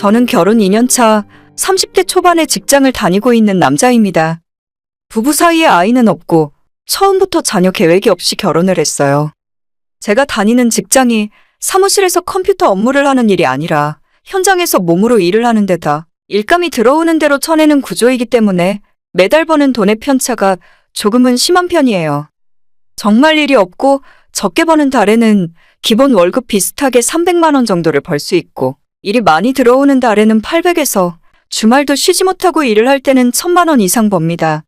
저는 결혼 2년 차 30대 초반에 직장을 다니고 있는 남자입니다. 부부 사이에 아이는 없고 처음부터 자녀 계획이 없이 결혼을 했어요. 제가 다니는 직장이 사무실에서 컴퓨터 업무를 하는 일이 아니라 현장에서 몸으로 일을 하는 데다 일감이 들어오는 대로 쳐내는 구조이기 때문에 매달 버는 돈의 편차가 조금은 심한 편이에요. 정말 일이 없고 적게 버는 달에는 기본 월급 비슷하게 300만 원 정도를 벌 수 있고 일이 많이 들어오는 달에는 800에서 주말도 쉬지 못하고 일을 할 때는 1000만 원 이상 법니다.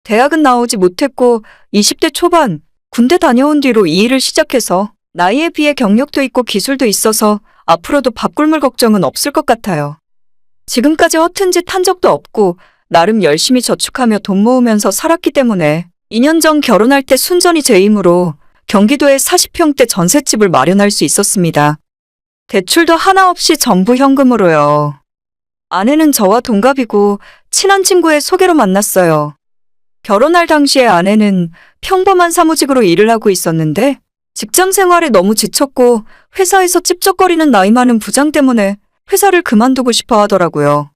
대학은 나오지 못했고 20대 초반 군대 다녀온 뒤로 이 일을 시작해서 나이에 비해 경력도 있고 기술도 있어서 앞으로도 밥 굶을 걱정은 없을 것 같아요. 지금까지 허튼 짓 한 적도 없고 나름 열심히 저축하며 돈 모으면서 살았기 때문에 2년 전 결혼할 때 순전히 제 힘으로 경기도에 40평대 전셋집을 마련할 수 있었습니다. 대출도 하나 없이 전부 현금으로요. 아내는 저와 동갑이고 친한 친구의 소개로 만났어요. 결혼할 당시에 아내는 평범한 사무직으로 일을 하고 있었는데 직장 생활에 너무 지쳤고 회사에서 찝쩍거리는 나이 많은 부장 때문에 회사를 그만두고 싶어 하더라고요.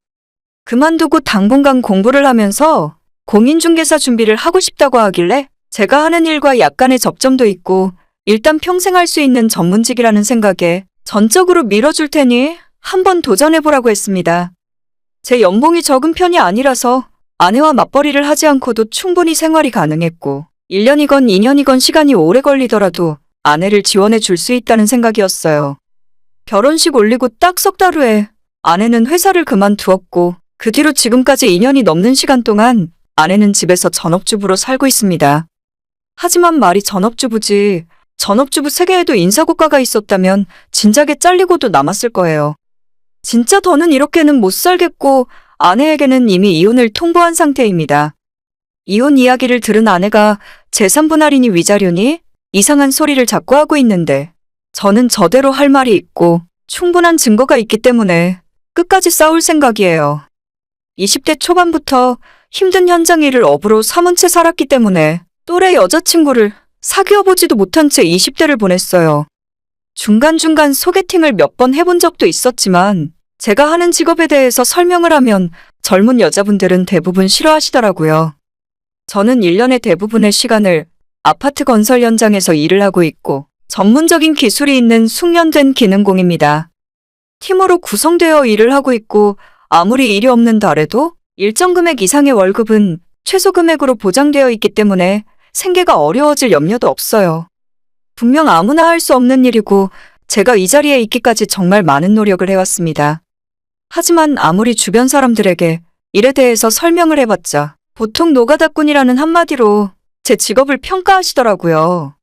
그만두고 당분간 공부를 하면서 공인중개사 준비를 하고 싶다고 하길래 제가 하는 일과 약간의 접점도 있고 일단 평생 할 수 있는 전문직이라는 생각에 전적으로 밀어줄 테니 한번 도전해보라고 했습니다. 제 연봉이 적은 편이 아니라서 아내와 맞벌이를 하지 않고도 충분히 생활이 가능했고 1년이건 2년이건 시간이 오래 걸리더라도 아내를 지원해 줄 수 있다는 생각이었어요. 결혼식 올리고 딱 석 달 후에 아내는 회사를 그만두었고 그 뒤로 지금까지 2년이 넘는 시간 동안 아내는 집에서 전업주부로 살고 있습니다. 하지만 말이 전업주부지 전업주부 세계에도 인사고과가 있었다면 진작에 잘리고도 남았을 거예요. 진짜 더는 이렇게는 못 살겠고 아내에게는 이미 이혼을 통보한 상태입니다. 이혼 이야기를 들은 아내가 재산 분할이니 위자료니 이상한 소리를 자꾸 하고 있는데 저는 저대로 할 말이 있고 충분한 증거가 있기 때문에 끝까지 싸울 생각이에요. 20대 초반부터 힘든 현장 일을 업으로 삼은 채 살았기 때문에 또래 여자친구를 사귀어보지도 못한 채 20대를 보냈어요. 중간중간 소개팅을 몇 번 해본 적도 있었지만 제가 하는 직업에 대해서 설명을 하면 젊은 여자분들은 대부분 싫어하시더라고요. 저는 1년의 대부분의 시간을 아파트 건설 현장에서 일을 하고 있고 전문적인 기술이 있는 숙련된 기능공입니다. 팀으로 구성되어 일을 하고 있고 아무리 일이 없는 달에도 일정 금액 이상의 월급은 최소 금액으로 보장되어 있기 때문에 생계가 어려워질 염려도 없어요. 분명 아무나 할 수 없는 일이고 제가 이 자리에 있기까지 정말 많은 노력을 해왔습니다. 하지만 아무리 주변 사람들에게 일에 대해서 설명을 해봤자 보통 노가다꾼이라는 한마디로 제 직업을 평가하시더라고요.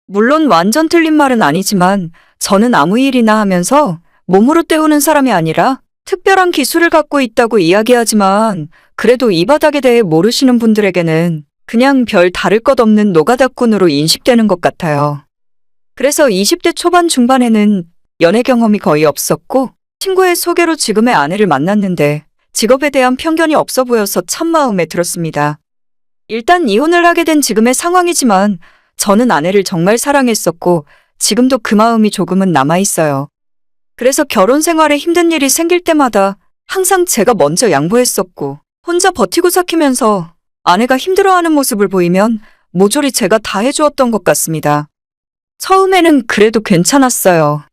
물론 완전 틀린 말은 아니지만 저는 아무 일이나 하면서 몸으로 때우는 사람이 아니라 특별한 기술을 갖고 있다고 이야기하지만 그래도 이 바닥에 대해 모르시는 분들에게는 그냥 별 다를 것 없는 노가다꾼으로 인식되는 것 같아요. 그래서 20대 초반 중반에는 연애 경험이 거의 없었고 친구의 소개로 지금의 아내를 만났는데 직업에 대한 편견이 없어 보여서 참 마음에 들었습니다. 일단 이혼을 하게 된 지금의 상황이지만 저는 아내를 정말 사랑했었고 지금도 그 마음이 조금은 남아있어요. 그래서 결혼 생활에 힘든 일이 생길 때마다 항상 제가 먼저 양보했었고 혼자 버티고 삭히면서 아내가 힘들어하는 모습을 보이면 모조리 제가 다 해주었던 것 같습니다. 처음에는 그래도 괜찮았어요.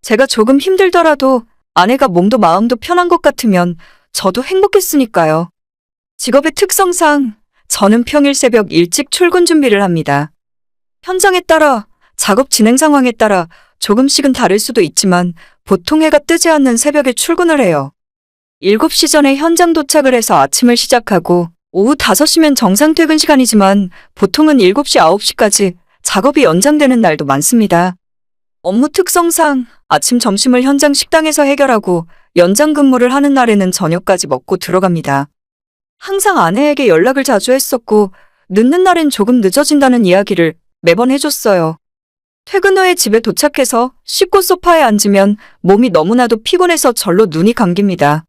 제가 조금 힘들더라도 아내가 몸도 마음도 편한 것 같으면 저도 행복했으니까요. 직업의 특성상 저는 평일 새벽 일찍 출근 준비를 합니다. 현장에 따라 작업 진행 상황에 따라 조금씩은 다를 수도 있지만 보통 해가 뜨지 않는 새벽에 출근을 해요. 7시 전에 현장 도착을 해서 아침을 시작하고 오후 5시면 정상 퇴근 시간이지만 보통은 7시, 9시까지 작업이 연장되는 날도 많습니다. 업무 특성상 아침, 점심을 현장 식당에서 해결하고 연장 근무를 하는 날에는 저녁까지 먹고 들어갑니다. 항상 아내에게 연락을 자주 했었고 늦는 날엔 조금 늦어진다는 이야기를 매번 해줬어요. 퇴근 후에 집에 도착해서 씻고 소파에 앉으면 몸이 너무나도 피곤해서 절로 눈이 감깁니다.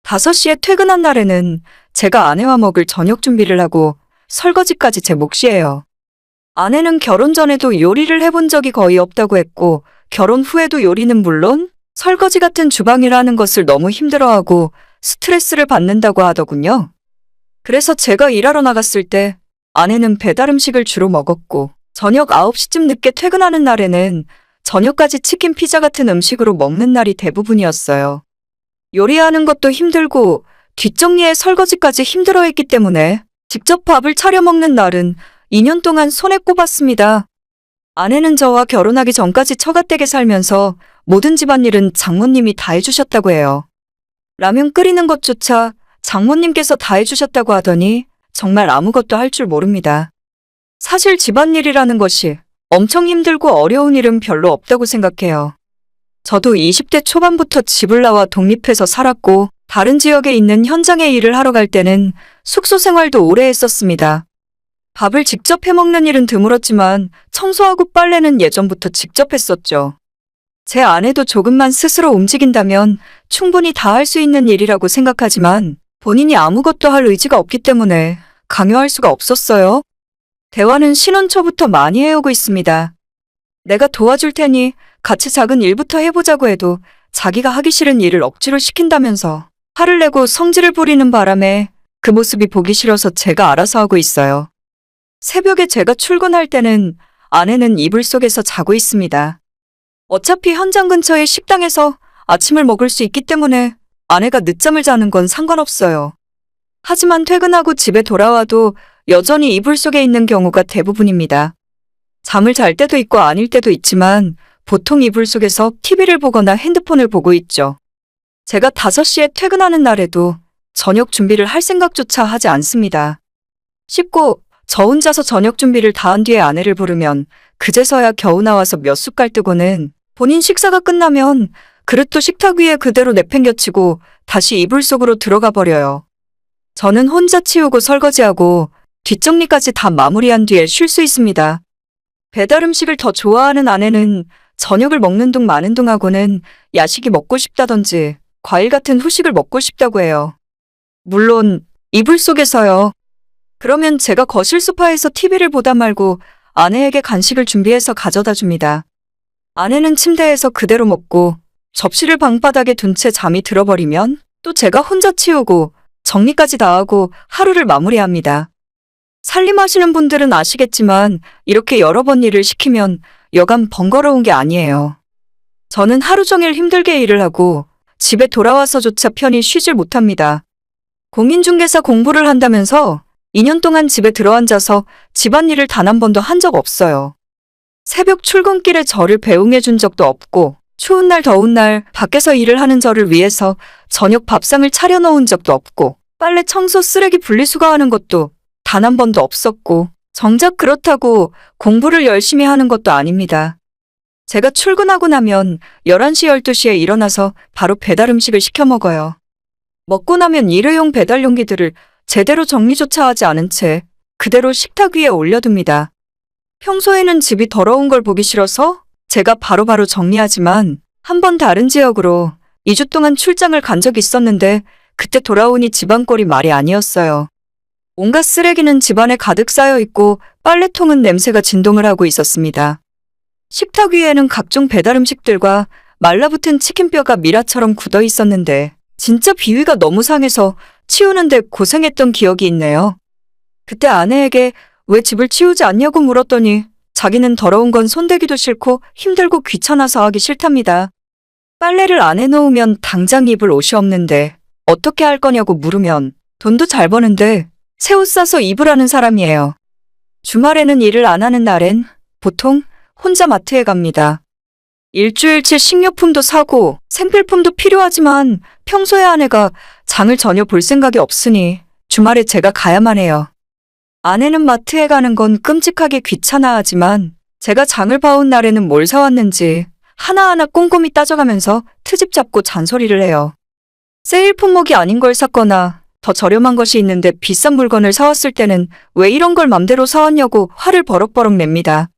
5시에 퇴근한 날에는 제가 아내와 먹을 저녁 준비를 하고 설거지까지 제 몫이에요. 아내는 결혼 전에도 요리를 해본 적이 거의 없다고 했고 결혼 후에도 요리는 물론 설거지 같은 주방이라는 것을 너무 힘들어하고 스트레스를 받는다고 하더군요. 그래서 제가 일하러 나갔을 때 아내는 배달 음식을 주로 먹었고 저녁 9시쯤 늦게 퇴근하는 날에는 저녁까지 치킨 피자 같은 음식으로 먹는 날이 대부분이었어요. 요리하는 것도 힘들고 뒷정리에 설거지까지 힘들어했기 때문에 직접 밥을 차려 먹는 날은 2년 동안 손에 꼽았습니다. 아내는 저와 결혼하기 전까지 처갓댁에 살면서 모든 집안일은 장모님이 다 해주셨다고 해요. 라면 끓이는 것조차 장모님께서 다 해주셨다고 하더니 정말 아무것도 할 줄 모릅니다. 사실 집안일이라는 것이 엄청 힘들고 어려운 일은 별로 없다고 생각해요. 저도 20대 초반부터 집을 나와 독립해서 살았고 다른 지역에 있는 현장에 일을 하러 갈 때는 숙소 생활도 오래 했었습니다. 밥을 직접 해먹는 일은 드물었지만 청소하고 빨래는 예전부터 직접 했었죠. 제 아내도 조금만 스스로 움직인다면 충분히 다 할 수 있는 일이라고 생각하지만 본인이 아무것도 할 의지가 없기 때문에 강요할 수가 없었어요. 대화는 신혼 초부터 많이 해오고 있습니다. 내가 도와줄 테니 같이 작은 일부터 해보자고 해도 자기가 하기 싫은 일을 억지로 시킨다면서 화를 내고 성질을 부리는 바람에 그 모습이 보기 싫어서 제가 알아서 하고 있어요. 새벽에 제가 출근할 때는 아내는 이불 속에서 자고 있습니다. 어차피 현장 근처의 식당에서 아침을 먹을 수 있기 때문에 아내가 늦잠을 자는 건 상관없어요. 하지만 퇴근하고 집에 돌아와도 여전히 이불 속에 있는 경우가 대부분입니다. 잠을 잘 때도 있고 아닐 때도 있지만 보통 이불 속에서 TV를 보거나 핸드폰을 보고 있죠. 제가 5시에 퇴근하는 날에도 저녁 준비를 할 생각조차 하지 않습니다. 씻고 저 혼자서 저녁 준비를 다 한 뒤에 아내를 부르면 그제서야 겨우 나와서 몇 숟갈 뜨고는 본인 식사가 끝나면 그릇도 식탁 위에 그대로 내팽겨치고 다시 이불 속으로 들어가 버려요. 저는 혼자 치우고 설거지하고 뒷정리까지 다 마무리한 뒤에 쉴 수 있습니다. 배달 음식을 더 좋아하는 아내는 저녁을 먹는 둥 마는 둥 하고는 야식이 먹고 싶다든지 과일 같은 후식을 먹고 싶다고 해요. 물론 이불 속에서요. 그러면 제가 거실 소파에서 TV를 보다 말고 아내에게 간식을 준비해서 가져다 줍니다. 아내는 침대에서 그대로 먹고 접시를 방바닥에 둔 채 잠이 들어버리면 또 제가 혼자 치우고 정리까지 다 하고 하루를 마무리합니다. 살림하시는 분들은 아시겠지만 이렇게 여러 번 일을 시키면 여간 번거로운 게 아니에요. 저는 하루 종일 힘들게 일을 하고 집에 돌아와서조차 편히 쉬질 못합니다. 공인중개사 공부를 한다면서 2년 동안 집에 들어앉아서 집안일을 단 한 번도 한 적 없어요. 새벽 출근길에 저를 배웅해 준 적도 없고 추운 날 더운 날 밖에서 일을 하는 저를 위해서 저녁 밥상을 차려 놓은 적도 없고 빨래 청소 쓰레기 분리수거하는 것도 단 한 번도 없었고 정작 그렇다고 공부를 열심히 하는 것도 아닙니다. 제가 출근하고 나면 11시 12시에 일어나서 바로 배달 음식을 시켜 먹어요. 먹고 나면 일회용 배달 용기들을 제대로 정리조차 하지 않은 채 그대로 식탁 위에 올려둡니다. 평소에는 집이 더러운 걸 보기 싫어서 제가 바로바로 정리하지만 한 번 다른 지역으로 2주 동안 출장을 간 적이 있었는데 그때 돌아오니 집안 꼴이 말이 아니었어요. 온갖 쓰레기는 집안에 가득 쌓여 있고 빨래통은 냄새가 진동을 하고 있었습니다. 식탁 위에는 각종 배달 음식들과 말라붙은 치킨뼈가 미라처럼 굳어 있었는데 진짜 비위가 너무 상해서 치우는데 고생했던 기억이 있네요. 그때 아내에게 왜 집을 치우지 않냐고 물었더니 자기는 더러운 건 손대기도 싫고 힘들고 귀찮아서 하기 싫답니다. 빨래를 안 해놓으면 당장 입을 옷이 없는데 어떻게 할 거냐고 물으면 돈도 잘 버는데 새 옷 사서 입으라는 사람이에요. 주말에는 일을 안 하는 날엔 보통 혼자 마트에 갑니다. 일주일치 식료품도 사고 생필품도 필요하지만 평소에 아내가 장을 전혀 볼 생각이 없으니 주말에 제가 가야만 해요. 아내는 마트에 가는 건 끔찍하게 귀찮아하지만 제가 장을 봐온 날에는 뭘 사왔는지 하나하나 꼼꼼히 따져가면서 트집 잡고 잔소리를 해요. 세일 품목이 아닌 걸 샀거나 더 저렴한 것이 있는데 비싼 물건을 사왔을 때는 왜 이런 걸 맘대로 사왔냐고 화를 버럭버럭 냅니다.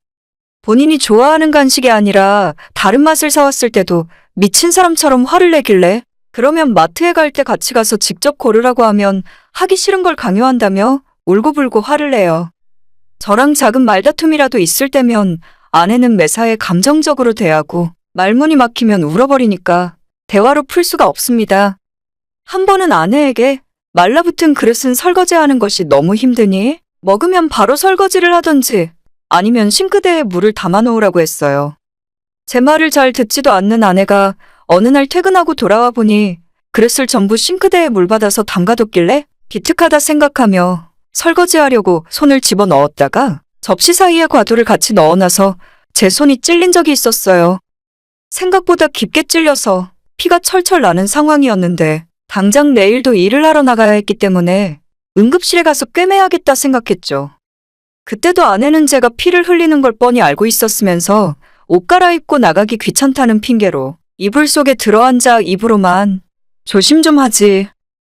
본인이 좋아하는 간식이 아니라 다른 맛을 사왔을 때도 미친 사람처럼 화를 내길래 그러면 마트에 갈 때 같이 가서 직접 고르라고 하면 하기 싫은 걸 강요한다며 울고불고 화를 내요. 저랑 작은 말다툼이라도 있을 때면 아내는 매사에 감정적으로 대하고 말문이 막히면 울어버리니까 대화로 풀 수가 없습니다. 한 번은 아내에게 말라붙은 그릇은 설거지하는 것이 너무 힘드니 먹으면 바로 설거지를 하던지 아니면 싱크대에 물을 담아 놓으라고 했어요. 제 말을 잘 듣지도 않는 아내가 어느 날 퇴근하고 돌아와 보니 그릇을 전부 싱크대에 물 받아서 담가뒀길래 기특하다 생각하며 설거지하려고 손을 집어넣었다가 접시 사이에 과도를 같이 넣어놔서 제 손이 찔린 적이 있었어요. 생각보다 깊게 찔려서 피가 철철 나는 상황이었는데 당장 내일도 일을 하러 나가야 했기 때문에 응급실에 가서 꿰매야겠다 생각했죠. 그때도 아내는 제가 피를 흘리는 걸 뻔히 알고 있었으면서 옷 갈아입고 나가기 귀찮다는 핑계로 이불 속에 들어앉아 입으로만 조심 좀 하지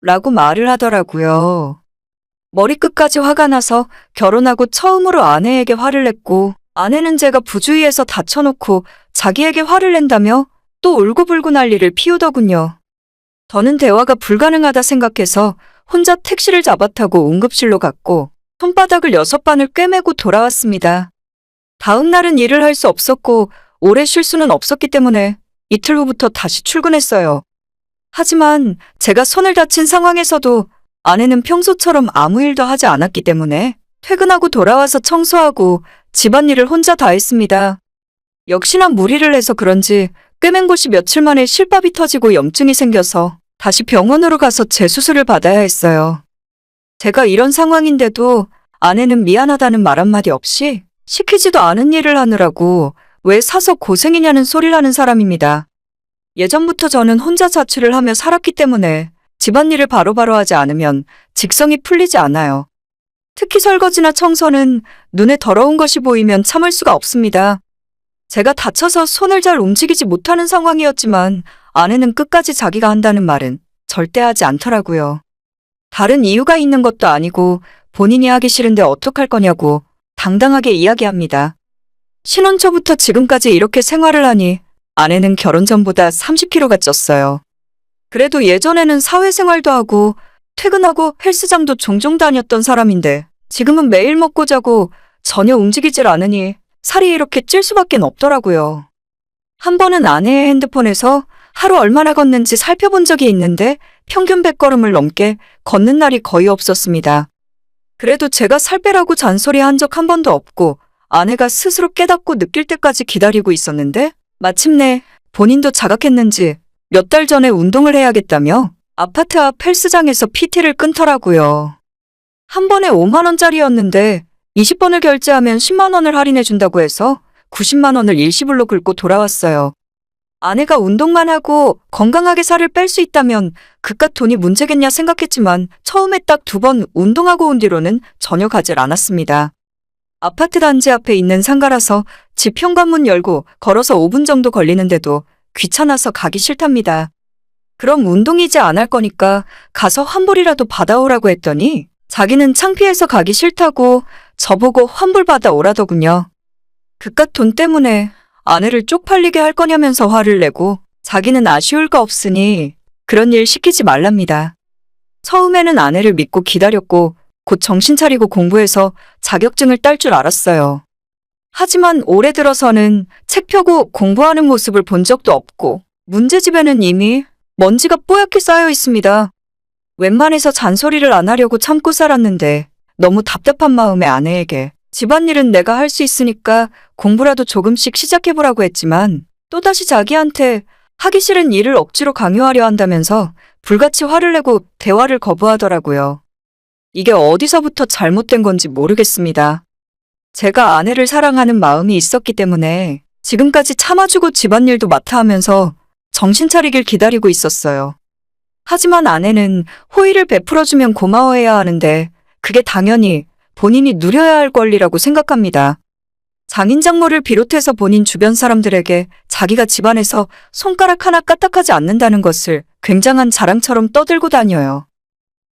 라고 말을 하더라고요. 머리끝까지 화가 나서 결혼하고 처음으로 아내에게 화를 냈고 아내는 제가 부주의해서 다쳐놓고 자기에게 화를 낸다며 또 울고불고 난리를 피우더군요. 더는 대화가 불가능하다 생각해서 혼자 택시를 잡아 타고 응급실로 갔고 손바닥을 6반을 꿰매고 돌아왔습니다. 다음 날은 일을 할 수 없었고 오래 쉴 수는 없었기 때문에 이틀 후부터 다시 출근했어요. 하지만 제가 손을 다친 상황에서도 아내는 평소처럼 아무 일도 하지 않았기 때문에 퇴근하고 돌아와서 청소하고 집안일을 혼자 다 했습니다. 역시나 무리를 해서 그런지 꿰맨 곳이 며칠 만에 실밥이 터지고 염증이 생겨서 다시 병원으로 가서 재수술을 받아야 했어요. 제가 이런 상황인데도 아내는 미안하다는 말 한마디 없이 시키지도 않은 일을 하느라고 왜 사서 고생이냐는 소리를 하는 사람입니다. 예전부터 저는 혼자 자취를 하며 살았기 때문에 집안일을 바로바로 하지 않으면 직성이 풀리지 않아요. 특히 설거지나 청소는 눈에 더러운 것이 보이면 참을 수가 없습니다. 제가 다쳐서 손을 잘 움직이지 못하는 상황이었지만 아내는 끝까지 자기가 한다는 말은 절대 하지 않더라고요. 다른 이유가 있는 것도 아니고 본인이 하기 싫은데 어떡할 거냐고 당당하게 이야기합니다. 신혼 초부터 지금까지 이렇게 생활을 하니 아내는 결혼 전보다 30kg가 쪘어요. 그래도 예전에는 사회생활도 하고 퇴근하고 헬스장도 종종 다녔던 사람인데 지금은 매일 먹고 자고 전혀 움직이질 않으니 살이 이렇게 찔 수밖에 없더라고요. 한 번은 아내의 핸드폰에서 하루 얼마나 걷는지 살펴본 적이 있는데 평균 100걸음을 넘게 걷는 날이 거의 없었습니다. 그래도 제가 살 빼라고 잔소리 한 적 한 번도 없고 아내가 스스로 깨닫고 느낄 때까지 기다리고 있었는데 마침내 본인도 자각했는지 몇 달 전에 운동을 해야겠다며 아파트 앞 헬스장에서 PT를 끊더라고요. 한 번에 5만 원짜리였는데 20번을 결제하면 10만 원을 할인해 준다고 해서 90만 원을 일시불로 긁고 돌아왔어요. 아내가 운동만 하고 건강하게 살을 뺄 수 있다면 그깟 돈이 문제겠냐 생각했지만 처음에 딱 2번 운동하고 온 뒤로는 전혀 가질 않았습니다. 아파트 단지 앞에 있는 상가라서 집 현관문 열고 걸어서 5분 정도 걸리는데도 귀찮아서 가기 싫답니다. 그럼 운동이지 안 할 거니까 가서 환불이라도 받아오라고 했더니 자기는 창피해서 가기 싫다고 저보고 환불 받아오라더군요. 그깟 돈 때문에 아내를 쪽팔리게 할 거냐면서 화를 내고 자기는 아쉬울 거 없으니 그런 일 시키지 말랍니다. 처음에는 아내를 믿고 기다렸고 곧 정신 차리고 공부해서 자격증을 딸 줄 알았어요. 하지만 올해 들어서는 책 펴고 공부하는 모습을 본 적도 없고 문제집에는 이미 먼지가 뽀얗게 쌓여 있습니다. 웬만해서 잔소리를 안 하려고 참고 살았는데 너무 답답한 마음에 아내에게 집안일은 내가 할 수 있으니까 공부라도 조금씩 시작해보라고 했지만 또다시 자기한테 하기 싫은 일을 억지로 강요하려 한다면서 불같이 화를 내고 대화를 거부하더라고요. 이게 어디서부터 잘못된 건지 모르겠습니다. 제가 아내를 사랑하는 마음이 있었기 때문에 지금까지 참아주고 집안일도 맡아 하면서 정신 차리길 기다리고 있었어요. 하지만 아내는 호의를 베풀어주면 고마워해야 하는데 그게 당연히 본인이 누려야 할 권리라고 생각합니다. 장인 장모를 비롯해서 본인 주변 사람들에게 자기가 집안에서 손가락 하나 까딱하지 않는다는 것을 굉장한 자랑처럼 떠들고 다녀요.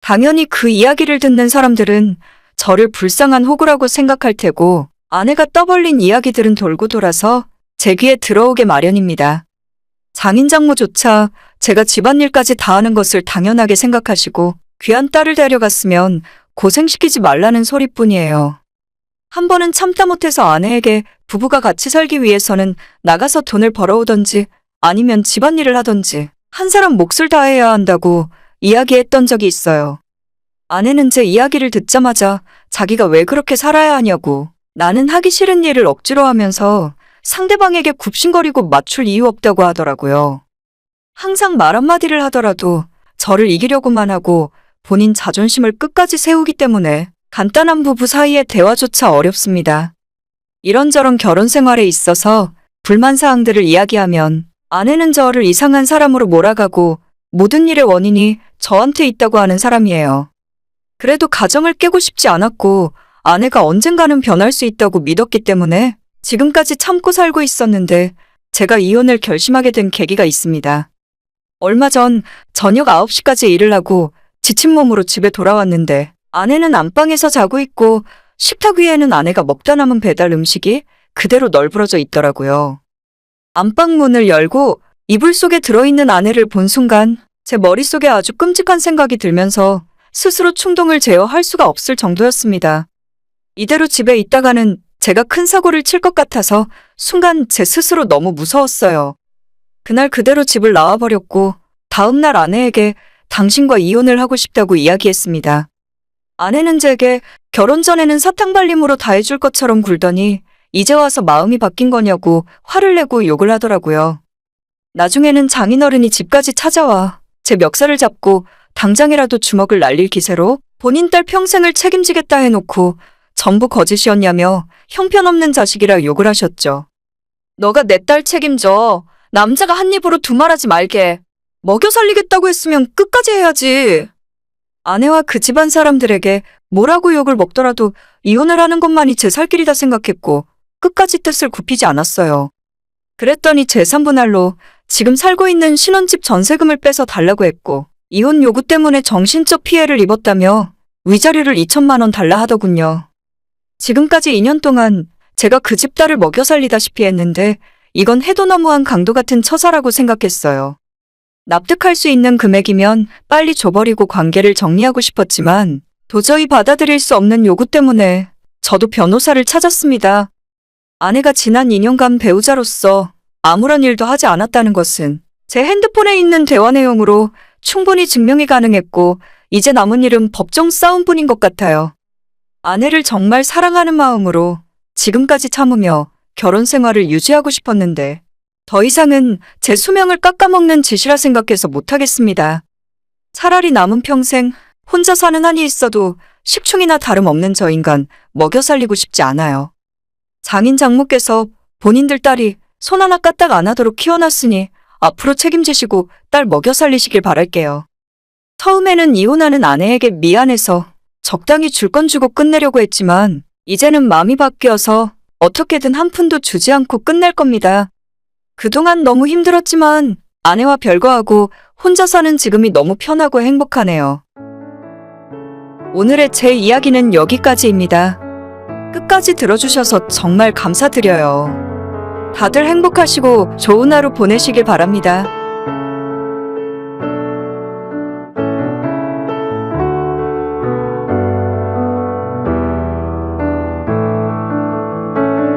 당연히 그 이야기를 듣는 사람들은 저를 불쌍한 호구라고 생각할 테고 아내가 떠벌린 이야기들은 돌고 돌아서 제 귀에 들어오게 마련입니다. 장인 장모조차 제가 집안일까지 다 하는 것을 당연하게 생각하시고 귀한 딸을 데려갔으면 고생시키지 말라는 소리뿐이에요. 한 번은 참다 못해서 아내에게 부부가 같이 살기 위해서는 나가서 돈을 벌어오던지 아니면 집안일을 하던지 한 사람 몫을 다해야 한다고 이야기했던 적이 있어요. 아내는 제 이야기를 듣자마자 자기가 왜 그렇게 살아야 하냐고, 나는 하기 싫은 일을 억지로 하면서 상대방에게 굽신거리고 맞출 이유 없다고 하더라고요. 항상 말 한마디를 하더라도 저를 이기려고만 하고 본인 자존심을 끝까지 세우기 때문에 간단한 부부 사이의 대화조차 어렵습니다. 이런저런 결혼 생활에 있어서 불만 사항들을 이야기하면 아내는 저를 이상한 사람으로 몰아가고 모든 일의 원인이 저한테 있다고 하는 사람이에요. 그래도 가정을 깨고 싶지 않았고 아내가 언젠가는 변할 수 있다고 믿었기 때문에 지금까지 참고 살고 있었는데 제가 이혼을 결심하게 된 계기가 있습니다. 얼마 전 저녁 9시까지 일을 하고 지친 몸으로 집에 돌아왔는데 아내는 안방에서 자고 있고 식탁 위에는 아내가 먹다 남은 배달 음식이 그대로 널브러져 있더라고요. 안방 문을 열고 이불 속에 들어있는 아내를 본 순간 제 머릿속에 아주 끔찍한 생각이 들면서 스스로 충동을 제어할 수가 없을 정도였습니다. 이대로 집에 있다가는 제가 큰 사고를 칠 것 같아서 순간 제 스스로 너무 무서웠어요. 그날 그대로 집을 나와버렸고 다음날 아내에게 당신과 이혼을 하고 싶다고 이야기했습니다. 아내는 제게 결혼 전에는 사탕발림으로 다 해줄 것처럼 굴더니 이제 와서 마음이 바뀐 거냐고 화를 내고 욕을 하더라고요. 나중에는 장인어른이 집까지 찾아와 제 멱살을 잡고 당장이라도 주먹을 날릴 기세로 본인 딸 평생을 책임지겠다 해놓고 전부 거짓이었냐며 형편없는 자식이라 욕을 하셨죠. 너가 내 딸 책임져. 남자가 한 입으로 두말하지 말게. 먹여 살리겠다고 했으면 끝까지 해야지. 아내와 그 집안 사람들에게 뭐라고 욕을 먹더라도 이혼을 하는 것만이 제 살 길이다 생각했고 끝까지 뜻을 굽히지 않았어요. 그랬더니 제3분할로 지금 살고 있는 신혼집 전세금을 빼서 달라고 했고 이혼 요구 때문에 정신적 피해를 입었다며 위자료를 2천만 원 달라 하더군요. 지금까지 2년 동안 제가 그 집 딸을 먹여 살리다시피 했는데 이건 해도 너무한 강도 같은 처사라고 생각했어요. 납득할 수 있는 금액이면 빨리 줘버리고 관계를 정리하고 싶었지만 도저히 받아들일 수 없는 요구 때문에 저도 변호사를 찾았습니다. 아내가 지난 2년간 배우자로서 아무런 일도 하지 않았다는 것은 제 핸드폰에 있는 대화 내용으로 충분히 증명이 가능했고 이제 남은 일은 법정 싸움뿐인 것 같아요. 아내를 정말 사랑하는 마음으로 지금까지 참으며 결혼 생활을 유지하고 싶었는데 더 이상은 제 수명을 깎아먹는 짓이라 생각해서 못하겠습니다. 차라리 남은 평생 혼자 사는 한이 있어도 식충이나 다름없는 저 인간 먹여 살리고 싶지 않아요. 장인 장모께서 본인들 딸이 손 하나 까딱 안 하도록 키워놨으니 앞으로 책임지시고 딸 먹여 살리시길 바랄게요. 처음에는 이혼하는 아내에게 미안해서 적당히 줄 건 주고 끝내려고 했지만 이제는 마음이 바뀌어서 어떻게든 한 푼도 주지 않고 끝낼 겁니다. 그동안 너무 힘들었지만 아내와 별거하고 혼자 사는 지금이 너무 편하고 행복하네요. 오늘의 제 이야기는 여기까지입니다. 끝까지 들어주셔서 정말 감사드려요. 다들 행복하시고 좋은 하루 보내시길 바랍니다.